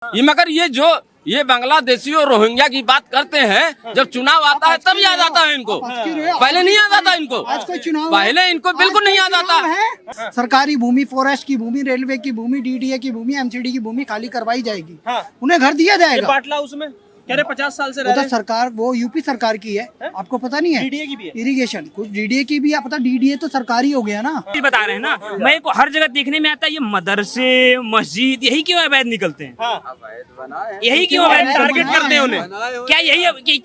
ये मगर ये बांग्लादेशी और रोहिंग्या की बात करते हैं, जब चुनाव आता है तब याद आता है इनको। पहले नहीं याद आता इनको। आज कोई चुनाव पहले इनको बिल्कुल नहीं याद आता। सरकारी भूमि, फॉरेस्ट की भूमि, रेलवे की भूमि, डीडीए की भूमि, एमसीडी की भूमि खाली करवाई जाएगी। उन्हें घर दिया जाएगा। बाटला उसमें कह रहे 50 साल से रह वो तो रहे हैं। सरकार, वो यूपी सरकार की है, आपको पता नहीं है? डीडीए की भी है। इरिगेशन कुछ डीडीए की भी है, पता डीडीए तो सरकारी हो गया ना। बता रहे हैं ना, मैं को हर जगह देखने में आता है ये मदरसे, मस्जिद, यही क्यों अवैध निकलते हैं? यही क्यों अवैध टारगेट करते हैं उन्हें? क्या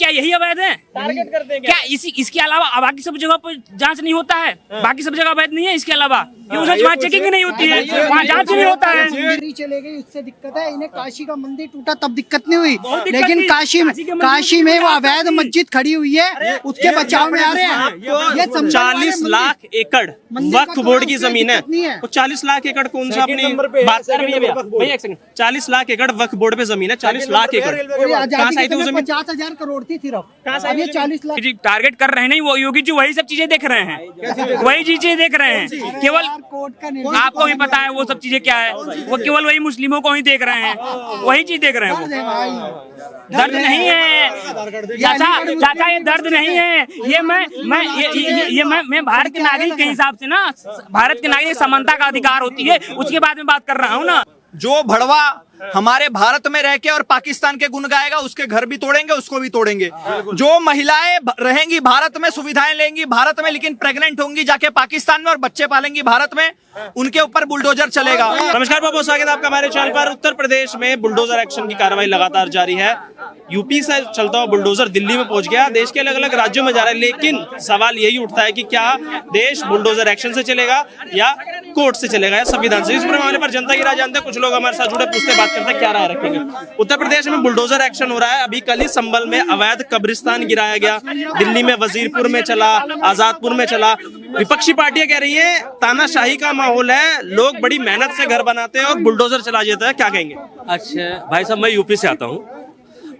यही अवैध है? टारगेट करते हैं क्या इसके अलावा बाकी सब जगह पर जांच नहीं होता है? बाकी सब जगह अवैध नहीं है इसके अलावा? क्यों सच वहाँ चेकिंग नहीं होती है, वहाँ जांच नहीं होता है? मंदिर चले गई उससे दिक्कत है। इन्हें काशी का मंदिर टूटा तब दिक्कत नहीं हुई, दिक्कत लेकिन नहीं। काशी में वो अवैध मस्जिद खड़ी हुई है, उसके बचाव में आ रहे हैं। ये संभल 40 वाले लाख एकड़ मंदिर वक्फ का बोर्ड तो की आपको जमीन है। दिक्कत नहीं है। वो 40 लाख एकड़ कौन सा अपनी बात कर रही है भैया एक सेकंड। 40 लाख एकड़ वक्फ बोर्ड पे जमीन है। 40 लाख एकड़ कहाँ से आई थी वो जमीन? 50,000 करोड़ थी सिर्फ। अब ये 40 लाख जी टारगेट कर रहे हैं, नहीं वो योगी जी वही सब चीजें देख रहे हैं, वही चीजें देख रहे हैं। केवल कोर्ट का निर्णय आपको भी पता है वो सब चीजें क्या है, वो केवल वही मुस्लिमों को ही देख रहे हैं, वही चीज देख रहे हैं वो। दर्द नहीं है चाचा, ये दर्द नहीं है। मैं भारत के नागरिक के हिसाब से ना, भारत के नागरिक समानता का अधिकार होती है, उसके बाद में बात कर रहा हूँ ना। जो भड़वा हमारे भारत में रह के और पाकिस्तान के गुण गाएगा, उसके घर भी तोड़ेंगे, उसको भी तोड़ेंगे। जो महिलाएं रहेंगी भारत में, सुविधाएं लेंगी भारत में, लेकिन प्रेग्नेंट होंगी जाके पाकिस्तान में और बच्चे पालेंगी भारत में, उनके ऊपर बुलडोजर चलेगा। नमस्कार, बहुत बहुत स्वागत है आपका हमारे चैनल पर। उत्तर प्रदेश में बुलडोजर एक्शन की कार्रवाई लगातार जारी है। यूपी से चलता हुआ बुलडोजर दिल्ली में पहुंच गया, देश के अलग अलग राज्यों में जा रहा है। लेकिन सवाल यही उठता है कि क्या देश बुलडोजर एक्शन से चलेगा या कोर्ट से चलेगा या संविधान से? इस पूरे मामले पर जनता की राय जानते हैं। कुछ लोग हमारे साथ जुड़े, पूछते बात करते हैं क्या राय रखेंगे। उत्तर प्रदेश में बुलडोजर एक्शन हो रहा है। अभी कल ही संभल में अवैध कब्रिस्तान गिराया गया, दिल्ली में वजीरपुर में चला, आजादपुर में चला। विपक्षी पार्टियां कह रही है तानाशाही का माहौल है, लोग बड़ी मेहनत से घर बनाते हैं और बुलडोजर चला जाता है, क्या कहेंगे? अच्छा भाई साहब, मैं यूपी से आता हूँ।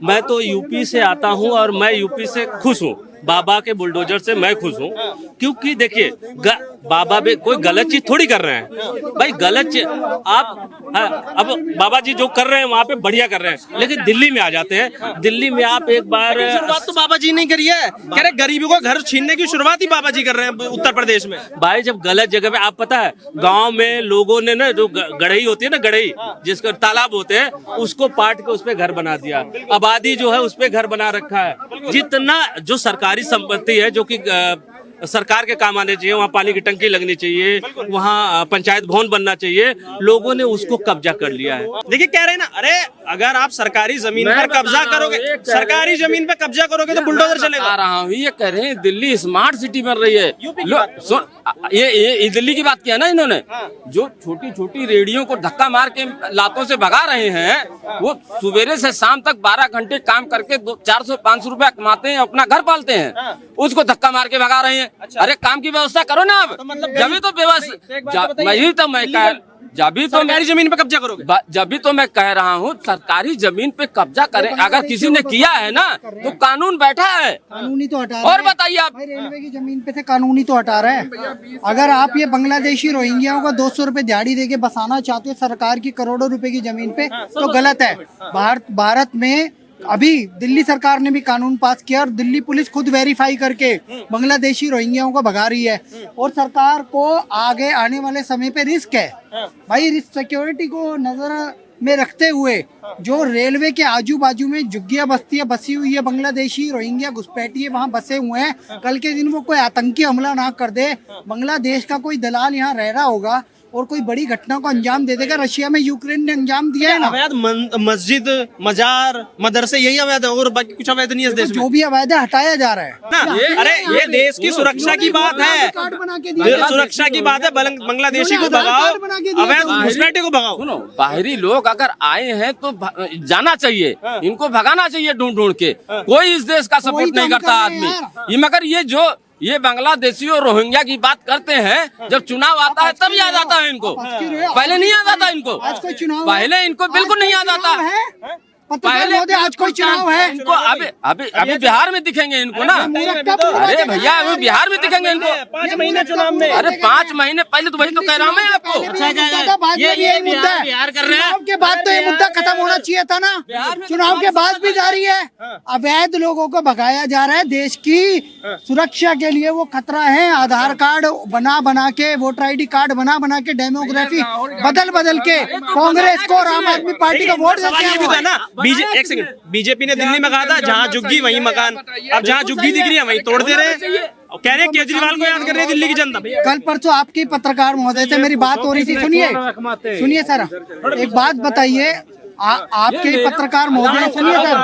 मैं तो यूपी से आता हूँ और मैं यूपी से खुश हूँ। बाबा के बुलडोजर से मैं खुश हूँ, क्योंकि देखिए बाबा भी कोई गलत चीज थोड़ी कर रहे हैं भाई। गलत चीज अब बाबा जी जो कर रहे हैं वहाँ पे बढ़िया कर रहे हैं, लेकिन दिल्ली में आ जाते हैं। दिल्ली में आप एक बार शुरुआत तो बाबा जी नहीं करी है, कह रहे गरीबी को घर छीनने की शुरुआत ही बाबा जी कर रहे हैं उत्तर प्रदेश में। भाई जब गलत जगह पे, आप पता है गांव में लोगों ने ना, जो गढ़ई होती है ना, गढ़ई जिसका तालाब होते हैं, उसको पाट के उस पे घर बना दिया। आबादी जो है उस पे घर बना रखा है। जितना जो सरकारी संपत्ति है जो कि सरकार के काम आने चाहिए, वहाँ पानी की टंकी लगनी चाहिए, वहाँ पंचायत भवन बनना चाहिए, लोगों ने उसको कब्जा कर लिया है। देखिए कह रहे हैं ना, अरे अगर आप सरकारी जमीन पर कब्जा करोगे, सरकारी जमीन पर कब्जा करोगे तो बुलडोजर चलेगा। आ रहा हूँ, ये कह रहे हैं दिल्ली स्मार्ट सिटी बन रही है। ये दिल्ली की बात किया ना इन्होंने, जो छोटी छोटी रेडियो को धक्का मार के लातों से भगा रहे हैं, वो सुबेरे से शाम तक 12 घंटे काम करके 400-500 रुपया कमाते हैं, अपना घर पालते हैं, उसको धक्का मार के भगा रहे हैं। अरे काम की व्यवस्था करो ना आप। जब तो व्यवस्था, सरकारी जमीन पे कब्जा करोगे, जब भी तो मैं कह रहा हूँ सरकारी जमीन पे कब्जा करें। अगर किसी ने किया है ना तो कानून बैठा है, कानूनी तो हटा और बताइए आप। भाई रेलवे की जमीन पे से कानूनी तो हटा रहे हैं। अगर आप ये बांग्लादेशी रोहिंग्याओं को 200 रुपए दिहाड़ी देके बसाना चाहते हो सरकार की करोड़ों रुपए की जमीन पे, तो गलत है। भारत में अभी दिल्ली सरकार ने भी कानून पास किया और दिल्ली पुलिस खुद वेरीफाई करके बांग्लादेशी रोहिंग्याओं को भगा रही है। और सरकार को आगे आने वाले समय पे रिस्क है भाई। रिस्क सिक्योरिटी को नजर में रखते हुए जो रेलवे के आजू बाजू में झुग्गियां बस्तियां बसी हुई है, बांग्लादेशी रोहिंग्या घुसपैठिए वहां बसे हुए हैं। कल के दिन वो कोई आतंकी हमला ना कर दे, बांग्लादेश का कोई दलाल यहाँ रह रहा होगा और कोई बड़ी घटना को अंजाम दे देगा। रशिया में यूक्रेन ने अंजाम दिया है ना। अवैध मस्जिद, मजार, मदरसे यही अवैध है और बाकी कुछ अवैध नहीं है इस देश में। जो भी अवैध है हटाया जा रहा है ना। अरे ये देश की सुरक्षा की बात है, सुरक्षा की बात है। बांग्लादेशी को भगाओ, अवैध घुसपैठिए को भगाओ। सुनो, बाहरी लोग अगर आए हैं तो जाना चाहिए, इनको भगाना चाहिए ढूंढ ढूंढ के। कोई इस देश का सपोर्ट नहीं करता आदमी। ये मगर ये बांग्लादेशी और रोहिंग्या की बात करते हैं, जब चुनाव आता है तब याद आता है इनको। पहले नहीं याद आता इनको। आज कोई चुनाव पहले इनको बिल्कुल नहीं याद आता। पत्रकार महोदय, आज कोई चुनाव है? इनको अभी बिहार में दिखेंगे इनको ना। अरे भैया अभी बिहार में दिखेंगे इनको 5 महीने चुनाव में। अरे 5 महीने पहले तो वही तो कह रहा हूँ मैं आपको। ये मुद्दा है, चुनाव के बाद तो ये मुद्दा खत्म होना चाहिए था ना। चुनाव के बाद भी जारी है। अवैध लोगों को भगाया जा रहा है। देश की सुरक्षा के लिए वो खतरा है। आधार कार्ड बना के, वोटर ID कार्ड बना के, डेमोग्राफी बदल के कांग्रेस को और आम आदमी पार्टी का वोट देते हैं ना। एक सेकंड, बीजेपी ने दिल्ली में कहा था जहाँ झुग्गी वहीं मकान। अब जहाँ झुग्गी दिख रही है वहीं तोड़ दे रहे हैं। कह रहे हैं केजरीवाल को याद कर रही है दिल्ली की जनता। कल परसों आपकी पत्रकार महोदय से मेरी बात हो रही थी। सुनिए सर, एक बात बताइए। आपके पत्रकार महोदय, सुनिए सर,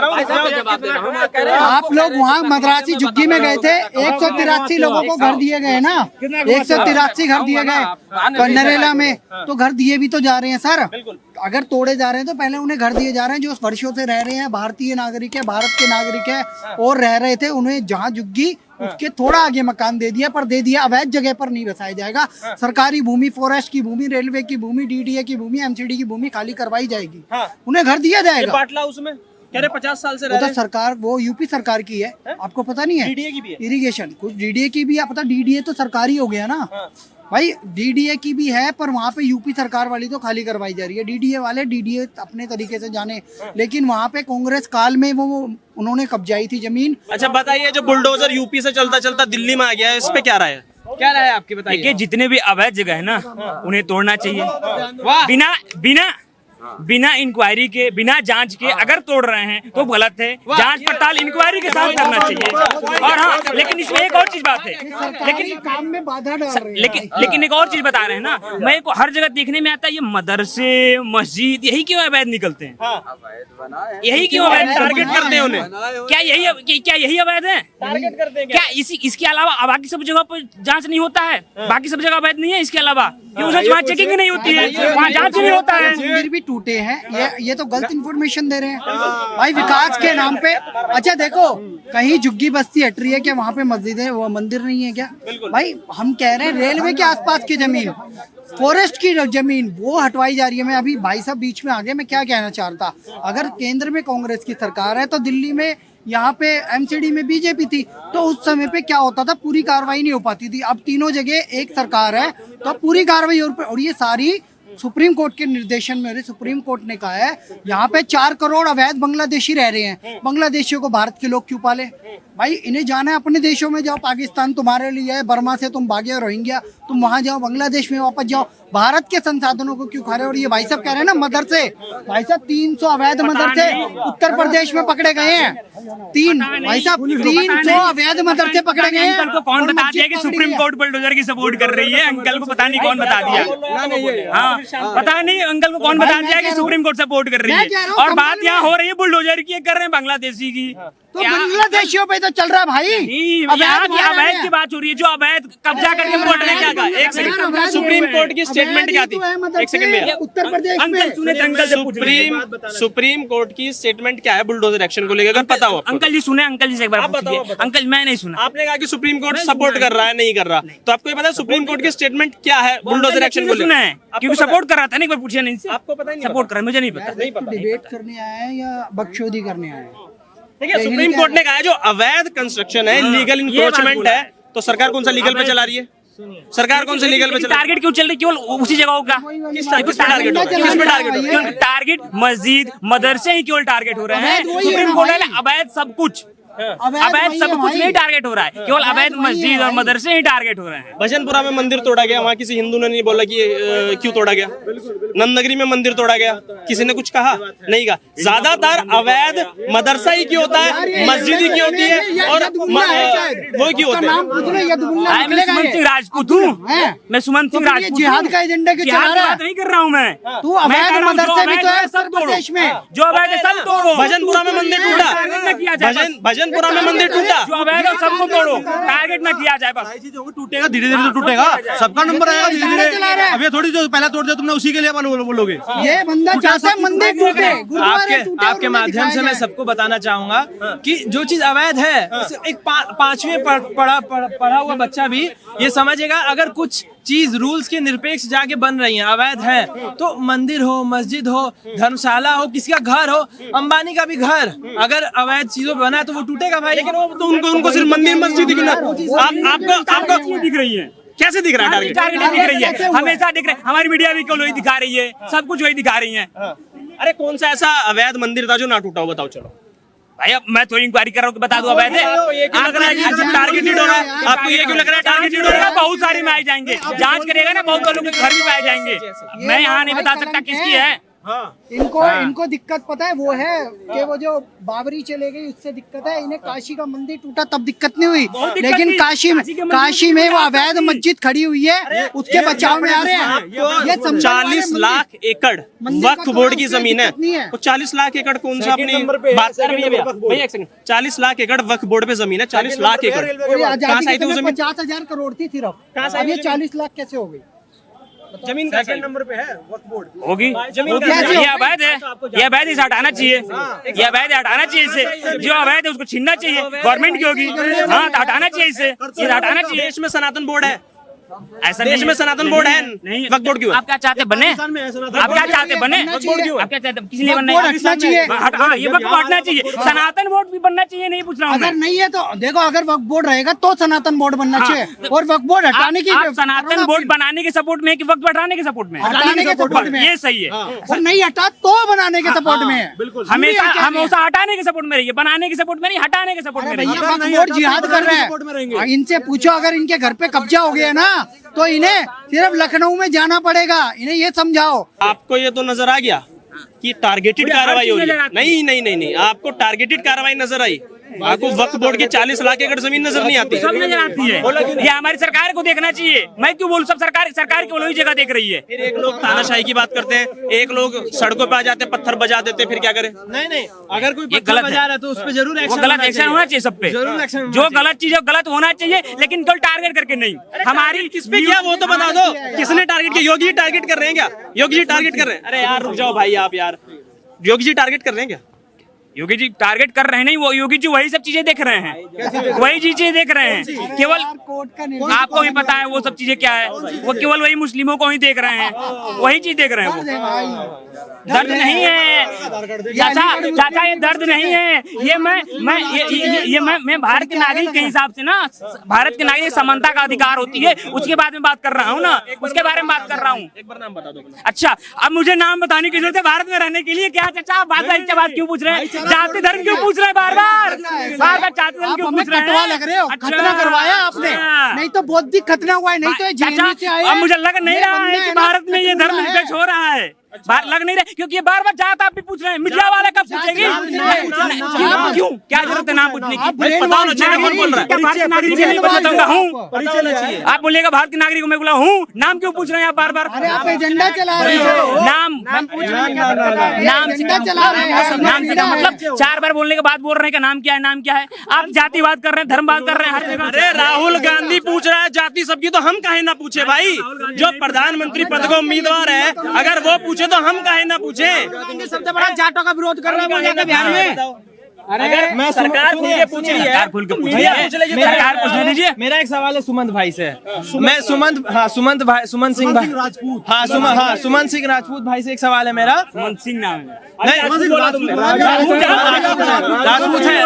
आप लोग वहाँ मद्रासी झुग्गी में गए थे। 183 लोगों को घर दिए गए ना। 183 घर दिए गए नरेला में, तो घर दिए भी तो जा रहे हैं सर। अगर तोड़े जा रहे हैं तो पहले उन्हें घर दिए जा रहे हैं जो वर्षों से रह रहे हैं, भारतीय नागरिक है, भारत के नागरिक है और रह रहे थे। उन्हें जहाँ झुग्गी उसके थोड़ा आगे मकान दे दिया, पर दे दिया अवैध जगह पर नहीं बसाया जाएगा। सरकारी भूमि, फॉरेस्ट की भूमि, रेलवे की भूमि, DDA की भूमि, MCD की भूमि खाली करवाई जाएगी। उन्हें घर दिया जाएगा। बाटला उसमें कह रहे 50 साल से रह रहे हैं। सरकार, वो यूपी सरकार की है, आपको पता नहीं है? DDA की भी है, इरिगेशन कुछ DDA की भी है। पता DDA तो सरकारी हो गया ना भाई। DDA की भी है, पर वहाँ पे यूपी सरकार वाली तो खाली करवाई जा रही है। DDA वाले DDA अपने तरीके से जाने, लेकिन वहाँ पे कांग्रेस काल में वो उन्होंने कब्जाई थी जमीन। अच्छा बताइए, जो बुलडोजर यूपी से चलता दिल्ली में आ गया है, इस पे क्या राय है? क्या राय है आपकी, बताइए। देखिए, जितने भी अवैध जगह है ना उन्हें तोड़ना चाहिए। बिना इंक्वायरी के, बिना जांच के अगर तोड़ रहे हैं तो गलत है। जांच पड़ताल इंक्वायरी के साथ करना चाहिए। और हाँ, लेकिन इसमें एक और चीज बात है, लेकिन काम में बाधा डाल रहे हैं। लेकिन एक और चीज बता रहे हैं ना, मैं को हर जगह देखने में आता है ये मदरसे, मस्जिद, यही क्यों अवैध निकलते हैं? यही क्यों अवैध टारगेट करते हैं उन्हें? क्या यही अवैध है? टारगेट करते हैं क्या इसके अलावा बाकी सब जगह पर जांच नहीं होता है? बाकी सब जगह अवैध नहीं है इसके अलावा? वहाँ चेकिंग नहीं होती है, वहाँ जांच नहीं होता है। मंदिर भी टूटे हैं। ये तो गलत इन्फॉर्मेशन दे रहे हैं भाई विकास के नाम पे। अच्छा देखो, कहीं झुग्गी बस्ती हट रही है क्या? वहाँ पे मस्जिद है, वो मंदिर नहीं है क्या? भाई हम कह रहे हैं रेलवे के आसपास की जमीन, फॉरेस्ट की जमीन, वो हटवाई जा रही है। मैं अभी भाई साहब बीच में आ गए, मैं क्या कहना चाहता, अगर केंद्र में कांग्रेस की सरकार है तो दिल्ली में यहाँ पे MCD में बीजेपी थी, तो उस समय पे क्या होता था, पूरी कार्रवाई नहीं हो पाती थी। अब तीनों जगह एक सरकार है तो पूरी कार्रवाई और ये सारी सुप्रीम कोर्ट के निर्देशन में। सुप्रीम कोर्ट ने कहा है यहाँ पे 4 करोड़ अवैध बांग्लादेशी रह रहे हैं, बांग्लादेशियों को भारत के लोग क्यों पाले? भाई इन्हें जाना है अपने देशों में, जाओ, पाकिस्तान तुम्हारे लिए है, बर्मा से तुम भागे रोहिंग्या, तुम वहां जाओ, बांग्लादेश में वापस जाओ, भारत के संसाधनों को क्यों खा रहे हो? और ये भाई साहब कह रहे हैं ना मदरसे, भाई साहब 300 अवैध मदरसे उत्तर प्रदेश में पकड़े गए हैं। भाई साहब 300 अवैध मदरसे पकड़े गए हैं। अंकल को कौन बता दिया कि सुप्रीम कोर्ट बुलडोजर की सपोर्ट कर रही है? अंकल को पता नहीं कौन बता दिया। हाँ, पता नहीं अंकल को कौन बता दिया कि सुप्रीम कोर्ट सपोर्ट कर रही है। और बात यहाँ हो रही है बुलडोजर की, कर रहे हैं बांग्लादेशी की। तो बांग्लादेशियों पे तो चल रहा है भाई। अवैध की बात हो रही है, जो अवैध कब्जा करके कोर्ट ने क्या कहा? एक सेकंड, सुप्रीम कोर्ट की स्टेटमेंट क्या थी? एक सेकंड में, उत्तर प्रदेश अंकल सुने थे, अंकल से पूछ लीजिए। सुप्रीम कोर्ट की स्टेटमेंट क्या है बुलडोजर एक्शन को लेकर, अगर पता हो? अंकल जी सुने, अंकल जी से एक बार पूछिए। अंकल मैं नहीं सुना। आपने कहा कि सुप्रीम कोर्ट सपोर्ट कर रहा है, नहीं कर रहा, तो आपको ये पता है सुप्रीम कोर्ट की स्टेटमेंट क्या है बुलडोजर एक्शन को सुना लेकर? है, क्योंकि सपोर्ट कर रहा था ना, एक बार पूछिए नहीं, आपको पता नहीं? सपोर्ट कर रहा है, मुझे नहीं पता। डिबेट करने आए हैं या बकचोदी करने आए हैं? देखिए, सुप्रीम कोर्ट ने कहा है जो अवैध कंस्ट्रक्शन है, लीगल इंक्रोचमेंट है, तो सरकार कौन सा लीगल पे चला रही है? सरकार कौन से लीगल पे चला? टारगेट क्यों चल रही? केवल उसी जगहों का किस पे टारगेट हो? किस पे टारगेट हो? टारगेट मस्जिद, मदरसे ही केवल टारगेट हो रहे हैं। सुप्रीम कोर्ट ने अवैध सब कुछ, अवैध सब कुछ नहीं टारगेट हो रहा है, केवल अवैध मस्जिद और मदरसे ही टारगेट हो रहे हैं। भजनपुरा में मंदिर तोड़ा गया, वहाँ किसी हिंदू ने नहीं बोला कि क्यों तोड़ा गया। नंदनगरी में मंदिर तोड़ा गया, किसी ने कुछ कहा नहीं कहा। ज्यादातर अवैध मदरसा ही क्यों होता है, मस्जिद ही क्यों होती है, और वो क्यों होते हैं? मैं सुमंत सिंह राजपूत हूँ, मैं सुमंत सिंह राजपूत। जिहाद का एजेंडा क्यों चला रहा है? नहीं कर रहा हूँ मैं। तू अवैध मदरसे भी तो है सब प्रदेश में, जो अवैध है सब तोड़ो। भजनपुरा में मंदिर टूटा, भजनपुरा में मंदिर टूटा, जो अवैध है सबको तोड़ो, टारगेट ना किया जाए बस। टूटेगा धीरे धीरे, तो टूटेगा, सबका नंबर आएगा धीरे धीरे। अब ये थोड़ी जो पहला तोड़ दिया तुमने उसी के लिए बोलोगे। ये बंदा चाहता है मंदिर टूटे। आपके माध्यम से मैं सबको बताना चाहूंगा कि जो चीज अवैध है, एक 5वीं पढ़ा हुआ बच्चा भी ये समझेगा। अगर कुछ चीज रूल्स के निरपेक्ष जाके बन रही हैं, अवैध है, तो मंदिर हो, मस्जिद हो, धर्मशाला हो, किसी का घर हो, अंबानी का भी घर अगर अवैध चीजों पे बना है तो वो टूटेगा भाई। लेकिन वो तो उनको सिर्फ मंदिर मस्जिद दिखना। आपको दिख रही है, कैसे दिख रहा है टारगेट? टारगेट दिख रही है, हमेशा दिख रही है, हमारी मीडिया भी वही दिखा रही है, सब कुछ वही दिखा रही है। अरे कौन सा ऐसा अवैध मंदिर था जो ना टूटा हो, बताओ। चलो भाई अब मैं थोड़ी इंक्वायरी कर रहा हूँ, बता दूं अवैध है। लग रहा है कि टारगेटेड हो रहा है, आपको ये क्यों लग रहा है टारगेटेड हो रहा है? बहुत सारे में आ जाएंगे, जांच करेगा ना, बहुत लोगों के घर भी पाए जाएंगे। मैं यहाँ नहीं बता सकता किसकी है। इनको दिक्कत पता है वो है कि वो जो बाबरी चले गई उससे दिक्कत है। इन्हें काशी का मंदिर टूटा तब दिक्कत नहीं हुई, लेकिन काशी में वो अवैध मस्जिद खड़ी हुई है, उसके बचाव में आ रहे हैं। ये 40 लाख एकड़ वक्फ बोर्ड की जमीन है, तो 40 लाख एकड़ कौन सा अपनी बात कर रही है भैया? 40 लाख एकड़ वक्फ बोर्ड पे जमीन है, 40 लाख एकड़ कहाँ से आई थी वो जमीन? 50,000 करोड़ थी सिर्फ, अब ये 40 लाख कैसे हो गई? जमीन सेकंड नंबर पे है वक्फ बोर्ड होगी, ये अवैध है, ये अवैध इसे हटाना चाहिए, ये अवैध हटाना चाहिए, इसे जो अवैध है उसको छीनना चाहिए, गवर्नमेंट की होगी, हाँ तो हटाना चाहिए इसे, ये हटाना चाहिए। देश में सनातन बोर्ड है, ऐसा देश में सनातन बोर्ड है, नहीं वक्फ बोर्ड क्यों है? आप क्या चाहते बने? आप क्या चाहते बने? आप क्या चाहते, किस लिए बनना वक्फ बोर्ड हटना चाहिए। हाँ ये वक्फ हटना चाहिए, सनातन बोर्ड भी बनना चाहिए, नहीं पूछ रहा हूँ अगर मैं। नहीं है तो देखो, अगर वक्फ बोर्ड रहेगा तो सनातन बोर्ड बनना चाहिए, और वक्फ बोर्ड हटाने की आप सनातन बोर्ड बनाने के सपोर्ट में है कि वक्त हटाने के सपोर्ट में? हटाने के सपोर्ट में, ये सही है। और नहीं हटा तो बनाने के सपोर्ट में है। हमेशा हटाने के सपोर्ट में रहिए, बनाने के सपोर्ट में नहीं, हटाने के सपोर्ट में भैया रहिए। वक्फ बोर्ड जिहाद कर रहे हैं, इनसे पूछो अगर इनके घर पे कब्जा हो गया ना तो इन्हें सिर्फ लखनऊ में जाना पड़ेगा, इन्हें ये समझाओ। आपको ये तो नजर आ गया कि टारगेटेड कार्रवाई हो रही है? नहीं, आपको टारगेटेड कार्रवाई नजर आई, आपको वक्फ बोर्ड की 40 लाख एकड़ जमीन नजर नहीं आती? सब नजर आती है, ये हमारी सरकार को देखना चाहिए। मैं क्यों बोलूं, सब सरकार केवल वही जगह देख रही है। फिर एक लोग तानाशाही की बात करते हैं, एक लोग सड़कों पे आ जाते हैं, पत्थर बजा देते हैं, फिर क्या करें? नहीं, अगर कोई ये पत्थर गलत बजा है, रहा है तो उस पे जरूर वो एक्शन गलत एक्शन होना चाहिए सब पे, जरूर एक्शन जो गलत चीज है गलत होना चाहिए, लेकिन केवल टारगेट करके नहीं। हमारी किस पे किया वो तो बता दो, किसने टारगेट किया? योगी जी टारगेट कर रहे हैं क्या? योगी जी टारगेट कर रहे हैं? अरे यार रुक जाओ भाई आप यार, योगी जी टारगेट कर रहे हैं क्या? योगी जी टारगेट कर रहे हैं नहीं, वो योगी जी वही सब चीजें देख रहे हैं, वही चीजें देख रहे हैं केवल। आपको भी पता है वो सब चीजें क्या है, वो केवल वही मुस्लिमों को ही देख रहे हैं, वही चीज देख रहे हैं वो। दर्द नहीं है चाचा, ये दर्द नहीं है, ये मैं भारत के नागरिक के हिसाब से ना, भारत के नागरिक समानता का अधिकार होती है, उसके बारे में बात कर रहा हूँ ना, उसके बारे में बात कर रहा हूँ। एक बार नाम बता दो। अच्छा अब मुझे नाम बताने की जरूरत है भारत में रहने के लिए? क्या चाचा आप बात क्यों पूछ रहे हैं? जाति धर्म क्यों पूछ रहे हैं बार बार जाति धर्म क्यों पूछ रहे हैं? खतवा लग रहे हो, खतना करवाया आपने, नहीं तो बौद्धिक खतना हुआ है, नहीं तो जेएनयू से आए। अब मुझे लग नहीं रहा है कि भारत में ये धर्म निरपेक्ष हो रहा है, लग नहीं रहा, क्योंकि ये बार बार जात आप भी पूछ रहे हैं, मीडिया वाले कब पूछेंगे? क्यों, क्या जरूरत है नाम पूछने की? पता होना चाहिए कौन बोल रहा है। भारत के नागरिक नहीं बताऊंगा हूँ, आप बोलिएगा भारत के नागरिक मैं बोला हूँ, नाम क्यों पूछ रहे हैं आप बार बार? अरे आप एजेंडा चला रहे हो, नाम से मतलब 4 बार बोलने के बाद बोल रहे हैं कि नाम क्या है, नाम क्या है? आप जातिवाद कर रहे हैं, धर्मवाद कर रहे हैं हर जगह। अरे राहुल गांधी पूछ रहा है जाति सबकी, तो हम काहे ना पूछे भाई? जो प्रधानमंत्री पद का उम्मीदवार है, अगर वो पूछे तो हम काहे ना पूछे? सबसे बड़ा जाटों का विरोध कर रहे हैं बिहार में। अगर मैं सरकार खुल के पूछ रही है, सरकार खुल के पूछ रही है, सरकार पूछने दीजिए। मेरा एक सवाल है सुमंत भाई से, मैं सुमंत सिंह राजपूत, सुमंत सिंह राजपूत भाई से एक सवाल है मेरा। सुमंत सिंह नाम है? नहीं राजपूत है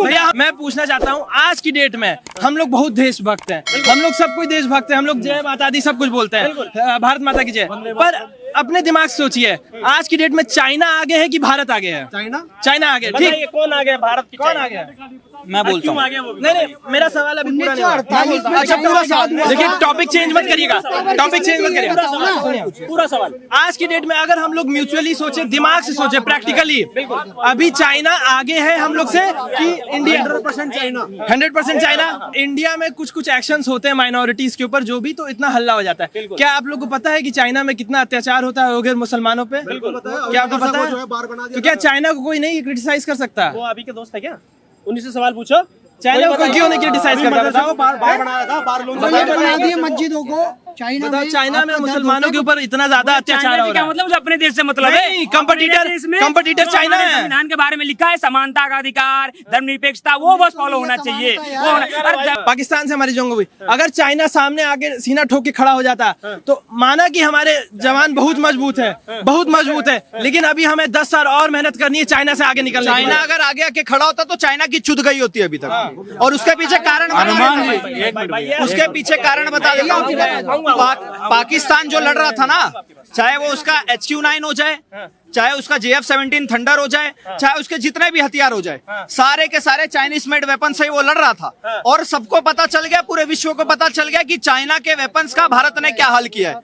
भैया। मैं पूछना चाहता हूँ, आज की डेट में हम लोग बहुत देशभक्त हैं, हम लोग सब कोई देशभक्त हैं, हम लोग जय माता दी सब कुछ बोलते हैं, भारत माता की जय, पर अपने दिमाग से सोचिए, आज की डेट में चाइना आगे है कि भारत आगे है? चाइना आगे, ठीक। कौन आ गया? भारत की कौन आ गया? मैं बोलता हूँ। नहीं, मेरा सवाल अभी पूरा नहीं हुआ। 1948 अच्छा पूरा सवाल देखिए, टॉपिक चेंज मत करिएगा, टॉपिक चेंज मत करिएगा, पूरा सवाल। आज की डेट में अगर हम लोग म्यूचुअली सोचे, दिमाग से सोचे, प्रैक्टिकली, अभी चाइना आगे है हम लोग से कि इंडिया? 100% चाइना। इंडिया में कुछ एक्शंस होते हैं माइनॉरिटीज के ऊपर जो भी, तो इतना हल्ला हो जाता है। क्या आप लोग को पता है कि चाइना में कितना अत्याचार होता है अगर मुसलमानों पे? क्या आपको पता है? तो क्या चाइना को कोई नहीं क्रिटिसाइज कर सकता? वो अभी के दोस्त है क्या? उन्हीं से सवाल पूछो। चाइना को क्यों नहीं क्रिटिसाइज करता? बना दिए मस्जिदों को, चाइना बताओ में चाइना में आपका दर्द मुसलमानों होता के है? ऊपर इतना ज्यादा अत्याचार चाइना हो से क्या रहा है। मतलब, मुझे अपने देश से मतलब है। नहीं, competitor- अपने देश में competitor जो चाइना हमारे है। संविधान के बारे में लिखा है, समानता का अधिकार, धर्मनिरपेक्षता, वो बस फॉलो होना चाहिए। वो पाकिस्तान से हमारी जंग हुई, अगर चाइना सामने आके सीना ठोक के खड़ा हो जाता तो माना कि हमारे जवान बहुत मजबूत है, बहुत मजबूत है, लेकिन अभी हमें 10 साल और मेहनत करनी है चाइना से आगे निकलने के लिए। चाइना अगर आगे आके खड़ा होता तो चाइना की चुद गई होती अभी तक। और उसके पीछे कारण उसके पीछे कारण बता देता हूँ। पाकिस्तान जो लड़ रहा था ना, चाहे वो उसका HQ-9 हो जाए, चाहे उसका JF-17 थंडर हो जाए, चाहे उसके जितने भी हथियार हो जाए, सारे के सारे चाइनीज मेड वेपन से ही वो लड़ रहा था। और सबको पता चल गया, पूरे विश्व को पता चल गया कि चाइना के वेपन्स का भारत ने क्या हाल किया है।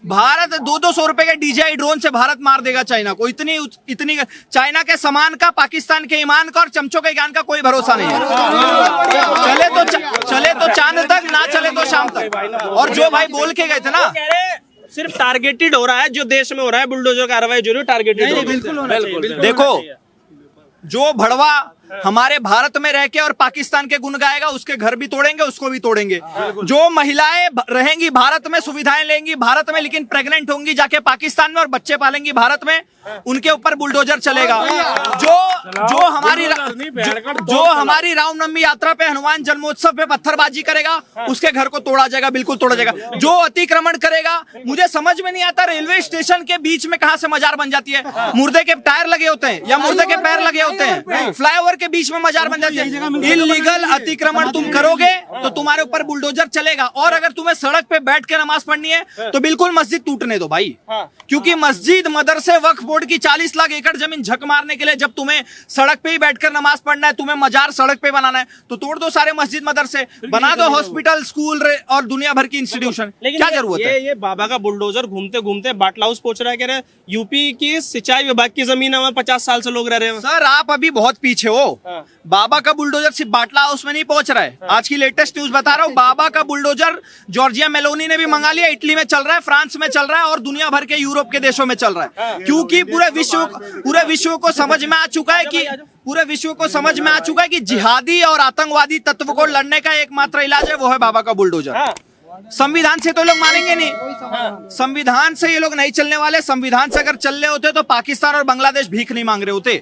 भारत 200-200 रुपए के DJI ड्रोन से भारत मार देगा चाइना को। इतनी चाइना के सामान का, पाकिस्तान के ईमान का और चमचों के ज्ञान का कोई भरोसा नहीं है। चले तो चांद तक, ना चले तो शाम तक। और जो भाई बोल के गए थे ना, सिर्फ टारगेटेड हो रहा है, जो देश में हो रहा है बुलडोजर कार्रवाई जो टारगेटेड हो रहा है। देखो, जो भड़वा हमारे भारत में रह के और पाकिस्तान के गुण गाएगा, उसके घर भी तोड़ेंगे, उसको भी तोड़ेंगे। जो महिलाएं रहेंगी भारत में, सुविधाएं लेंगी भारत में, लेकिन प्रेग्नेंट होंगी जाके पाकिस्तान में और बच्चे पालेंगी भारत में, उनके ऊपर बुलडोजर चलेगा। जो हमारी रामनवमी यात्रा पे, हनुमान जन्मोत्सव पे पत्थरबाजी करेगा, उसके घर को तोड़ा जाएगा, बिल्कुल तोड़ा जाएगा। जो अतिक्रमण करेगा, मुझे समझ में नहीं आता रेलवे स्टेशन के बीच में कहां से मजार बन जाती है। मुर्दे के टायर लगे होते हैं या मुर्दे के पैर लगे होते हैं, फ्लाईओवर के बीच में मजार बन जाती है। इल्लीगल अतिक्रमण तुम करोगे तो तुम्हारे ऊपर बुलडोजर चलेगा। और अगर तुम्हें सड़क पे बैठ के नमाज पढ़नी है तो बिल्कुल मस्जिद टूटने दो भाई, क्योंकि मस्जिद, मदरसे, वक्फ बोर्ड की 40 लाख एकड़ जमीन झक मारने के लिए, जब तुम्हें सड़क पे ही बैठकर नमाज पढ़ना है, तुम्हें मजार सड़क पे बनाना है, तो तोड़ दो सारे मस्जिद, मदरसे, बना दो हॉस्पिटल, स्कूल और दुनिया भर की इंस्टीट्यूशन। क्या जरूरत है? ये बाबा का बुलडोजर घूमते घूमते बाटला हाउस पहुंच रहा है। कह रहे यूपी की सिंचाई विभाग की जमीन है, 50 साल से लोग रह रहे हैं। सर, आप अभी बहुत पीछे हो। बाबा का बुलडोजर सिर्फ बाटला हाउस में नहीं पहुंच रहा है। आज की लेटेस्ट न्यूज बता रहा हूँ, बाबा का बुलडोजर जॉर्जिया मेलोनी ने भी मंगा लिया, इटली में चल रहा है, फ्रांस में चल रहा है और दुनिया भर के यूरोप के देशों में चल रहा है। क्योंकि पूरे विश्व को समझ में आ चुका है कि जिहादी और आतंकवादी तत्व को लड़ने का एकमात्र इलाज है, वो है बाबा का बुलडोजर। संविधान से तो लोग मानेंगे नहीं, संविधान से ये लोग नहीं चलने वाले। संविधान से अगर चल रहे होते तो पाकिस्तान और बांग्लादेश भीख नहीं मांग रहे होते।